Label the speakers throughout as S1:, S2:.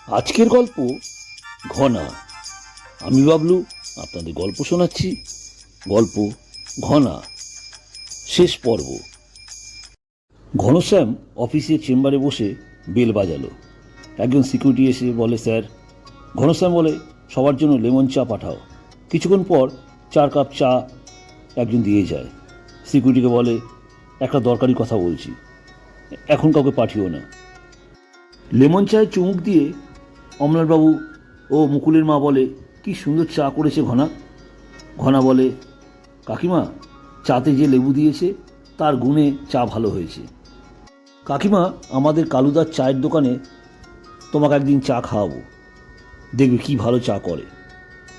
S1: আজকের গল্প ঘনা। আমি বাবলু আপনাদের গল্প শোনাচ্ছি। গল্প ঘনা, শেষ পর্ব। ঘনশ্যাম অফিসের চেম্বারে বসে বেল বাজালো। একজন সিকিউরিটি এসে বলে, স্যার। ঘনশ্যাম বলে, সবার জন্য লেমন চা পাঠাও। কিছুক্ষণ পর 4 কাপ চা একজন দিয়ে যায়। সিকিউরিটিকে বলে, একটা দরকারি কথা বলছি, এখন কাউকে পাঠিও না। লেমন চায়ে চুমুক দিয়ে অমলারবাবু ও মুকুলের মা বলে, কি সুন্দর চা করেছে ঘনা। ঘনা বলে, কাকিমা, চাতে যে লেবু দিয়েছে তার গুণে চা ভালো হয়েছে। কাকিমা, আমাদের কালুদার চায়ের দোকানে তোমাকে একদিন চা খাওয়াবো, দেখবে কি ভালো চা করে।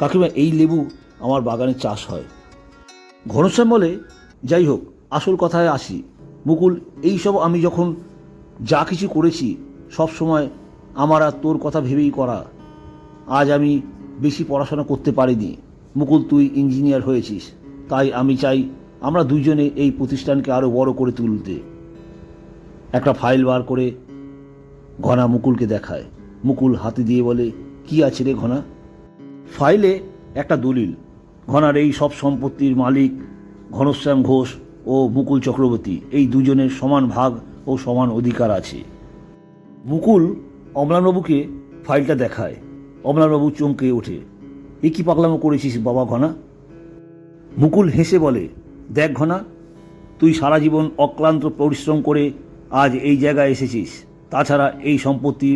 S1: কাকিমা, এই লেবু আমার বাগানে চাষ হয়। ঘনশ্যাম বলে, যাই হোক, আসল কথায় আসি। মুকুল, এই সব আমি যখন যা কিছু করেছি সব সময় আমার আর তোর কথা ভেবেই করা। আজ আমি বেশি পড়াশোনা করতে পারিনি। মুকুল, তুই ইঞ্জিনিয়ার হয়েছিস, তাই আমি চাই আমরা দুইজনে এই প্রতিষ্ঠানকে আরও বড় করে তুলতে। একটা ফাইল বার করে ঘনা মুকুলকে দেখায়। মুকুল হাতে দিয়ে বলে, কি আছে রে ঘনা? ফাইলে একটা দলিল। ঘনার এই সব সম্পত্তির মালিক ঘনশ্যাম ঘোষ ও মুকুল চক্রবর্তী, এই দুজনের সমান ভাগ ও সমান অধিকার আছে। মুকুল অমলানবাবুকে ফাইলটা দেখায়। অমলানবাবু চমকে ওঠে, এ কি পাগলামো করেছিস বাবা ঘনা? মুকুল হেসে বলে, দেখ ঘনা, তুই সারা জীবন অক্লান্ত পরিশ্রম করে আজ এই জায়গায় এসেছিস। তাছাড়া এই সম্পত্তি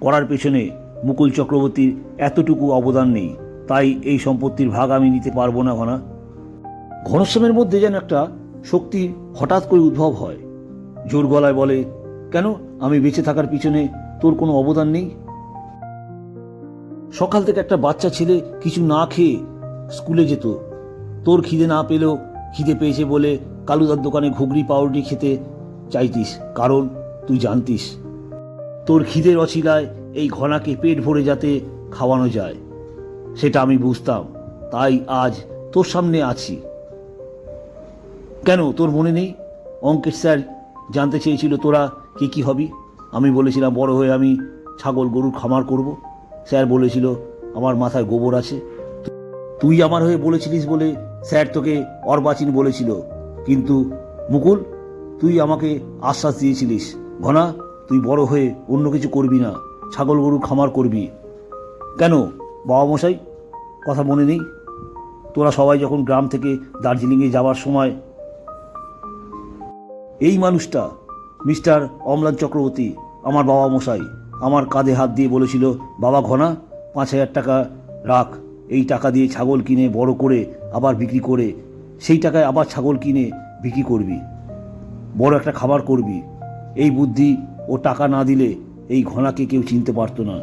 S1: করার পেছনে মুকুল চক্রবর্তীর এতটুকু অবদান নেই, তাই এই সম্পত্তির ভাগ আমি নিতে পারবো না ঘনা। ঘনশ্যামের মধ্যে যেন একটা শক্তি হঠাৎ করে উদ্ভব হয়। জোর গলায় বলে, কেন, আমি বেঁচে থাকার পিছনে তোর কোনো অবদান নেই? সকাল থেকে একটা বাচ্চা ছেলে কিছু না খেয়ে স্কুলে যেত। তোর খিদে না পেলেও খিদে পেয়েছে বলে কালুদার দোকানে ঘুগনি পাউরুটি খেতে চাইতিস, কারণ তুই জানতিস তোর খিদের অছিলায় এই ঘনাকে পেট ভরে যাতে খাওয়ানো যায়, সেটা আমি বুঝতাম, তাই আজ তোর সামনে আছি। কেন, তোর মনে নেই অঙ্কের স্যার জানতে চেয়েছিল তোরা কে কী হবি? আমি বলেছিলাম বড় হয়ে আমি ছাগল গরুর খামার করব। স্যার বলেছিল আমার মাথায় গোবর আছে। তুই আমার হয়ে বলেছিলিস বলে স্যার তোকে অর্বাচীন বলেছিল, কিন্তু মুকুল, তুই আমাকে আশ্বাস দিয়েছিলিস, ঘনা, তুই বড় হয়ে অন্য কিছু করবি না, ছাগল গরুর খামার করবি। কেন বাবা মশাই, কথা মনে নেই? তোরা সবাই যখন গ্রাম থেকে দার্জিলিংয়ে যাওয়ার সময় এই মানুষটা মিস্টার অম্লান চক্রবর্তী, আমার বাবা মশাই, আমার কাঁধে হাত দিয়ে বলেছিল, বাবা ঘনা, 5,000 টাকা রাখ, এই টাকা দিয়ে ছাগল কিনে বড় করে আবার বিক্রি করে সেই টাকায় আবার ছাগল কিনে বিক্রি করবি, বড় একটা খাবার করবি। এই বুদ্ধি ও টাকা না দিলে এই ঘনাকে কেউ চিনতে পারতো না।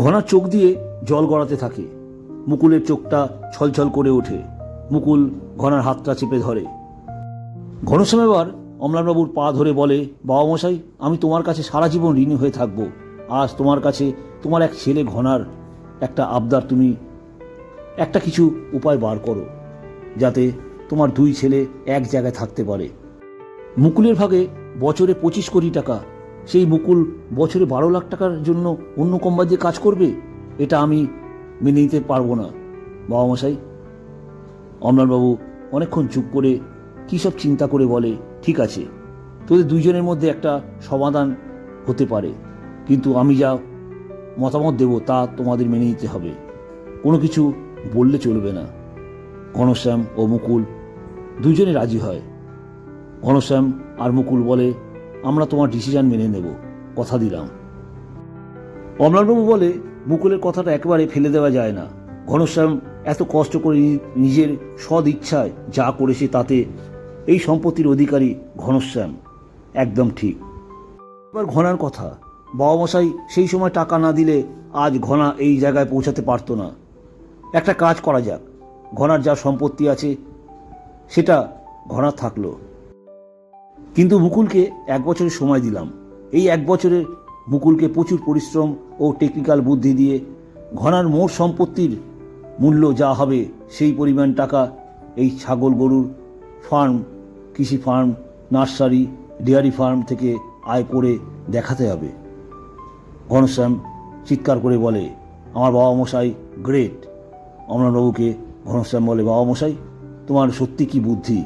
S1: ঘনার চোখ দিয়ে জল গড়াতে থাকে। মুকুলের চোখটা ছলছল করে ওঠে। মুকুল ঘনার হাতটা চেপে ধরে। ঘনশ্যাম এবার অমলানবাবুর পা ধরে বলে, বাবা মশাই, আমি তোমার কাছে সারা জীবন ঋণী হয়ে থাকবো। আজ তোমার কাছে তোমার এক ছেলে ঘনার একটা আবদার, তুমি একটা কিছু উপায় বার করো যাতে তোমার 2 ছেলে এক জায়গায় থাকতে পারে। মুকুলের ভাগে বছরে 25 কোটি টাকা, সেই মুকুল বছরে 12 লাখ টাকার জন্য অন্য কোম্পানিতে কাজ করবে? এটা আমি মেনে নিতে পারবো না বাবা মশাই। অমলানবাবু অনেকক্ষণ চুপ করে কী সব চিন্তা করে বলে, ঠিক আছে, তোদের দুইজনের মধ্যে একটা সমাধান হতে পারে, কিন্তু আমি যা মতামত দেব তা তোমাদের মেনে নিতে হবে, কোনো কিছু বললে চলবে না। ঘনশ্যাম ও মুকুল দুইজনে রাজি হয়। ঘনশ্যাম আর মুকুল বলে, আমরা তোমার ডিসিশন মেনে নেব, কথা দিলাম। অমলানবাবু বলে, মুকুলের কথাটা একেবারে ফেলে দেওয়া যায় না। ঘনশ্যাম এত কষ্ট করে নিজের সদ ইচ্ছায় যা করেছে তাতে এই সম্পত্তির অধিকারী ঘনশ্যাম, একদম ঠিক। এবার ঘনার কথা, বাবা মশাই সেই সময় টাকা না দিলে আজ ঘনা এই জায়গায় পৌঁছাতে পারতো না। একটা কাজ করা যাক, ঘনার যা সম্পত্তি আছে সেটা ঘনার থাকলো, কিন্তু মুকুলকে 1 বছরের সময় দিলাম। এই 1 বছরে মুকুলকে প্রচুর পরিশ্রম ও টেকনিক্যাল বুদ্ধি দিয়ে ঘনার মোট সম্পত্তির মূল্য যা হবে সেই পরিমাণ টাকা এই ছাগল গরুর ফার্ম, কৃষি ফার্ম, নার্সারি, ডেয়ারি ফার্ম থেকে আয় করে দেখাতে হবে। ঘনশ্যাম চিৎকার করে বলে, আমার বাবা মশাই গ্রেট। অমলানবাবুকে ঘনশ্যাম বলে, বাবা মশাই তোমার সত্যি কি বুদ্ধি,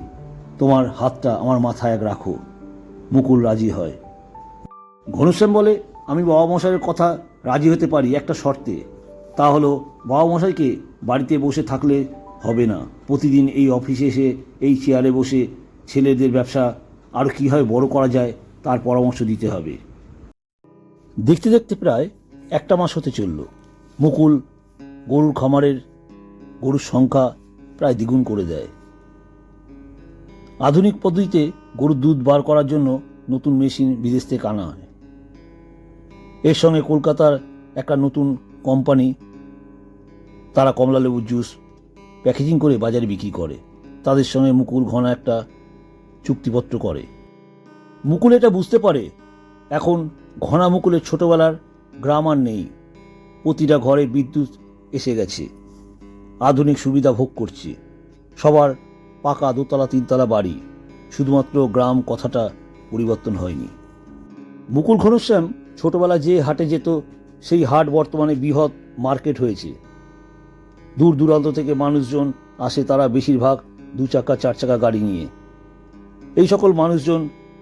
S1: তোমার হাতটা আমার মাথায় এক রাখো। মুকুল রাজি হয়। ঘনশ্যাম বলে, আমি বাবা মশাইয়ের কথা রাজি হতে পারি একটা শর্তে, তা হলো বাবা মশাইকে বাড়িতে বসে থাকলে হবে না, প্রতিদিন এই অফিসে এসে এই চেয়ারে বসে ছেলেদের ব্যবসা আরও কীভাবে বড় করা যায় তার পরামর্শ দিতে হবে। দেখতে দেখতে প্রায় একটা মাস হতে চলল। মুকুল গরুর খামারের গরুর সংখ্যা প্রায় দ্বিগুণ করে দেয়। আধুনিক পদ্ধতিতে গরুর দুধ বার করার জন্য নতুন মেশিন বিদেশ থেকে আনা হয়। এর সঙ্গে কলকাতার একটা নতুন কোম্পানি, তারা কমলালেবুর জুস প্যাকেজিং করে বাজারে বিক্রি করে। তাদের সঙ্গে মুকুল ঘনা একটা চুক্তিপত্র করে। মুকুল এটা বুঝতে পারে এখন ঘনা মুকুলের ছোটবেলার গ্রাম আর নেই। প্রতিটা ঘরে বিদ্যুৎ এসে গেছে, আধুনিক সুবিধা ভোগ করছে, সবার পাকা দোতলা তিনতলা বাড়ি, শুধুমাত্র গ্রাম কথাটা পরিবর্তন হয়নি। মুকুল ঘনশ্যাম ছোটবেলা যে হাটে যেত সেই হাট বর্তমানে বৃহৎ মার্কেট হয়েছে। দূর দূরান্ত থেকে মানুষজন আসে, তারা বেশিরভাগ 2 চাকা 4 চাকা গাড়ি নিয়ে। এই সকল মানুষজন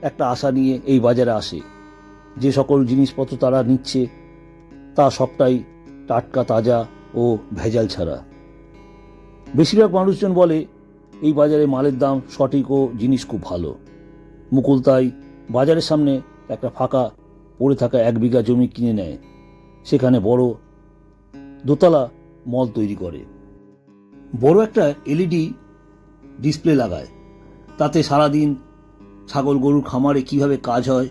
S1: একটা আশা নিয়ে এই বাজারে আসে, যে সকল জিনিসপত্র তারা নিচ্ছে তা সবটাই টাটকা তাজা ও ভেজাল ছাড়া। বেশিরভাগ মানুষজন বলে এই বাজারে মালের দাম সঠিক ও জিনিস খুব ভালো। মুকুল তাই বাজারের সামনে একটা ফাঁকা পড়ে থাকা 1 বিঘা জমি কিনে নেয়, সেখানে বড় দোতলা মল তৈরি করে। বড় একটা এলইডি ডিসপ্লে লাগায়, তাতে সারাদিন ছাগল গরুর খামারে কিভাবে কাজ হয়,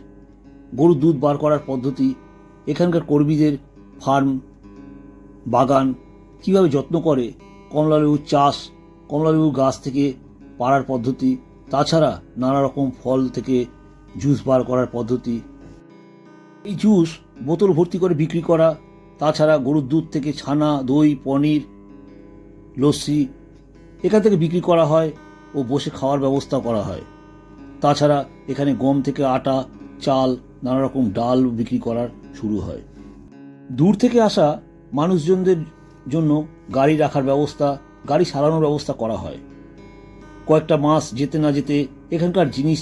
S1: গরুর দুধ বার করার পদ্ধতি, এখানকার কর্মীদের ফার্ম বাগান কিভাবে যত্ন করে, কমলালেবুর চাষ, কমলালেবুর গাছ থেকে পাড়ার পদ্ধতি, তাছাড়া নানা রকম ফল থেকে জুস বার করার পদ্ধতি, এই জুস বোতল ভর্তি করে বিক্রি করা, তাছাড়া গরুর দুধ থেকে ছানা, দই, পনির, লস্যি এখান থেকে বিক্রি করা হয় ও বসে খাওয়ার ব্যবস্থা করা হয়। তাছাড়া এখানে গম থেকে আটা, চাল, নানা রকম ডাল বিক্রি করার শুরু হয়। দূর থেকে আসা মানুষজনদের জন্য গাড়ি রাখার ব্যবস্থা, গাড়ি সারানোর ব্যবস্থা করা হয়। কয়েকটা মাস যেতে না যেতে এখানকার জিনিস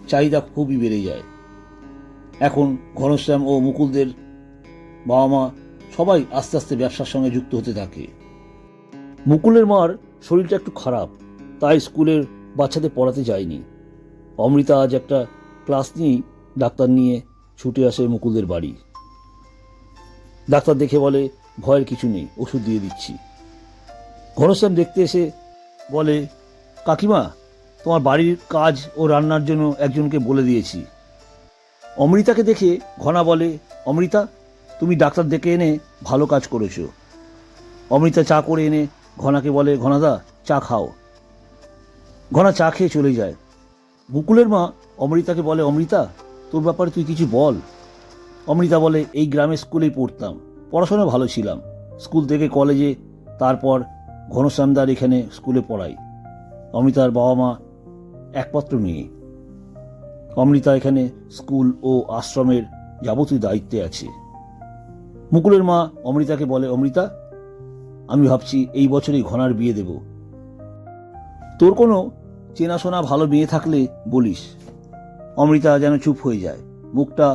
S1: চাহিদা খুবই বেড়ে যায়। এখন ঘনশ্যাম ও মুকুলদের বাবা মা সবাই আস্তে আস্তে ব্যবসার সঙ্গে যুক্ত হতে থাকে। মুকুলের মার শরীরটা একটু খারাপ, তাই স্কুলের বাচ্চাদের পড়াতে যায়নি। অমৃতা আজ একটা ক্লাস নিয়েই ডাক্তার নিয়ে ছুটে আসে মুকুলদের বাড়ি। ডাক্তার দেখে বলে, ভয়ের কিছু নেই, ওষুধ দিয়ে দিচ্ছি। ঘনশ্যাম দেখতে এসে বলে, কাকিমা তোমার বাড়ির কাজ ও রান্নার জন্য একজনকে বলে দিয়েছি। অমৃতাকে দেখে ঘনা বলে, অমৃতা তুমি ডাক্তার ডেকে এনে ভালো কাজ করেছো। অমৃতা চা করে এনে ঘনাকে বলে, ঘনাদা চা খাও। ঘনা চা খেয়ে চলে যায়। মুকুলের মা অমৃতাকে বলে, অমৃতা তোর ব্যাপারে তুই কিছু বল। অমৃতা বলে, এই গ্রামের স্কুলেই পড়তাম, পড়াশোনা ভালো ছিলাম, স্কুল থেকে কলেজে, তারপর ঘনশ্যামদার এখানে স্কুলে পড়াই। অমৃতার বাবা মা একমাত্র মেয়ে। অমৃতা এখানে স্কুল ও আশ্রমের যাবতীয় দায়িত্বে আছে। মুকুলের মা অমৃতাকে বলে, অমৃতা আমি ভাবছি এই বছরই ঘনার বিয়ে দেব। তোর কোনো চেনাশোনা ভালো মেয়ে থাকলে বলিস। অমৃতা যেন চুপ হয়ে যায়, মুখটা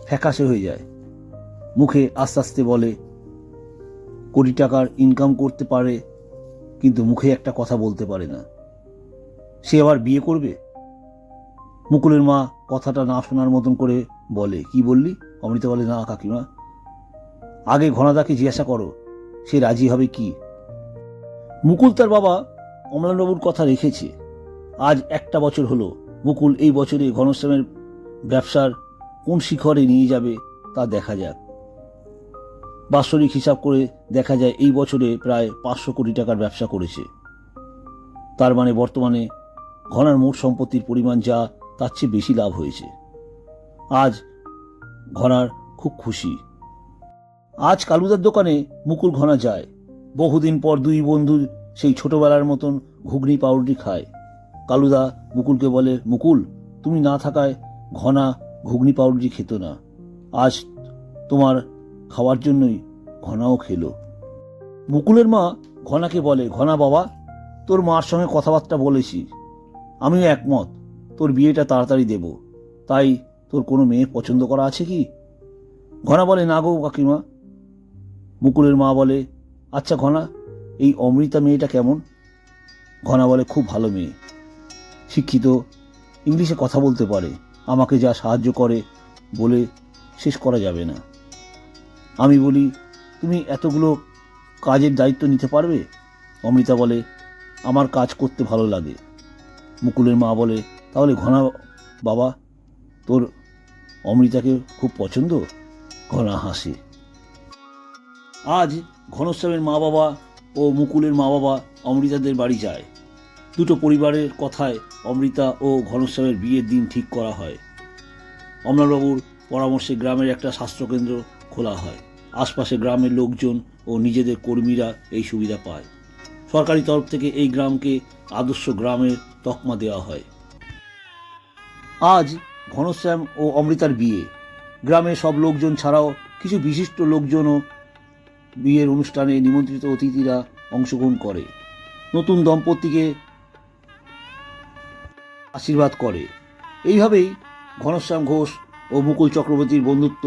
S1: ফ্যাকাশে হয়ে যায়। মুখে আস্তে আস্তে বলে, কোটি টাকার ইনকাম করতে পারে কিন্তু মুখে একটা কথা বলতে পারে না, সে আবার বিয়ে করবে। মুকুলের মা কথাটা না শোনার মতন করে বলে, কি বললি? অমৃতা বলে, না কাকিমা, আগে ঘনাদাকে জিজ্ঞাসা করো সে রাজি হবে কি। মুকুল তার বাবা অমলানবাবুর কথা রেখেছে। আজ 1 বছর হলো। মুকুল এই বছরে ঘনশ্যামের ব্যবসার কোন শিখরে নিয়ে যাবে তা দেখা যাক। বাৎসরিক হিসাব করে দেখা যায় এই বছরে প্রায় 500 কোটি টাকার ব্যবসা করেছে। তার মানে বর্তমানে ঘনার মোট সম্পত্তির পরিমাণ যা, তার চেয়ে বেশি লাভ হয়েছে। আজ ঘনার খুব খুশি। আজ কালুদার দোকানে মুকুল ঘনা যায়। বহুদিন পর 2 বন্ধু সেই ছোটবেলার মতন ঘুগনি পাউরুটি খায়। কালুদা মুকুলকে বলে, মুকুল তুমি না থাকায় ঘনা ঘুগনি পাউরুটি খেত না, আজ তোমার খাওয়ার জন্যই ঘনাও খেলো। মুকুলের মা ঘনাকে বলে, ঘনা বাবা, তোর মার সঙ্গে কথাবার্তা বলেছি, আমিও একমত, তোর বিয়েটা তাড়াতাড়ি দেব। তাই তোর কোনো মেয়ে পছন্দ করা আছে কি? ঘনা বলে, না গো কাকিমা। মুকুলের মা বলে, আচ্ছা ঘনা, এই অমৃতা মেয়েটা কেমন? ঘনা বলে, খুব ভালো মেয়ে, শিক্ষিত, ইংলিশে কথা বলতে পারে, আমাকে যা সাহায্য করে বলে শেষ করা যাবে না। আমি বলি, তুমি এতগুলো কাজের দায়িত্ব নিতে পারবে? অমৃতা বলে, আমার কাজ করতে ভালো লাগে। মুকুলের মা বলে, তাহলে ঘনা বাবা, তোর অমৃতাকে খুব পছন্দ? ঘনা হাসে। আজ ঘনশ্যামের মা বাবা ও মুকুলের মা বাবা অমৃতাদের বাড়ি যায়। দুটো পরিবারের কথায় অমৃতা ও ঘনশ্যামের বিয়ের দিন ঠিক করা হয়। অমলাবাবুর পরামর্শে গ্রামের একটা স্বাস্থ্যকেন্দ্র খোলা হয়। আশপাশে গ্রামের লোকজন ও নিজেদের কর্মীরা এই সুবিধা পায়। সরকারি তরফ থেকে এই গ্রামকে আদর্শ গ্রামের তকমা দেওয়া হয়। আজ ঘনশ্যাম ও অমৃতার বিয়ে। গ্রামের সব লোকজন ছাড়াও কিছু বিশিষ্ট লোকজনও বিয়ের অনুষ্ঠানে নিমন্ত্রিত অতিথিরা অংশগ্রহণ করে, নতুন দম্পতিকে আশীর্বাদ করে। এইভাবেই ঘনশ্যাম ঘোষ ও মুকুল চক্রবর্তীর বন্ধুত্ব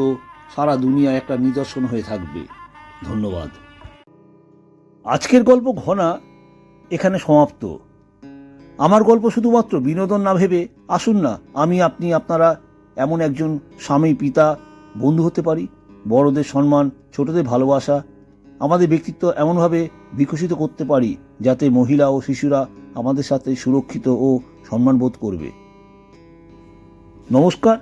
S1: সারা দুনিয়ায় একটা নিদর্শন হয়ে থাকবে। ধন্যবাদ। আজকের গল্প ঘনা এখানে সমাপ্ত। আমার গল্প শুধুমাত্র বিনোদন না ভেবে আসুন না আমি, আপনি, আপনারা এমন একজন স্বামী, পিতা, বন্ধু হতে পারি। বড়দের সম্মান, ছোটদের ভালোবাসা, আমাদের ব্যক্তিত্ব এমনভাবে বিকশিত করতে পারি যাতে মহিলা ও শিশুরা আমাদের সাথে সুরক্ষিত ও সম্মানবোধ করবে। নমস্কার।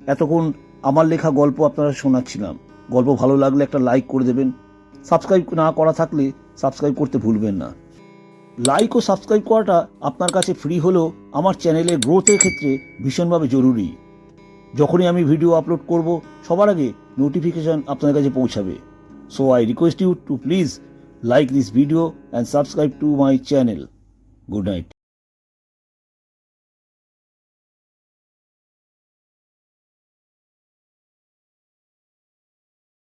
S1: এতক্ষণ আমার লেখা গল্প আপনারা শোনাচ্ছিলাম। গল্প ভালো লাগলে একটা লাইক করে দেবেন। সাবস্ক্রাইব না করা থাকলে সাবস্ক্রাইব করতে ভুলবেন না। লাইক ও সাবস্ক্রাইব করাটা আপনার কাছে ফ্রি হলেও আমার চ্যানেলের গ্রোথের ক্ষেত্রে ভীষণভাবে জরুরি। যখনই আমি ভিডিও আপলোড করব সবার আগে নোটিফিকেশন আপনার কাছে পৌঁছাবে। So I request you to please like this video and subscribe to my channel. Good night.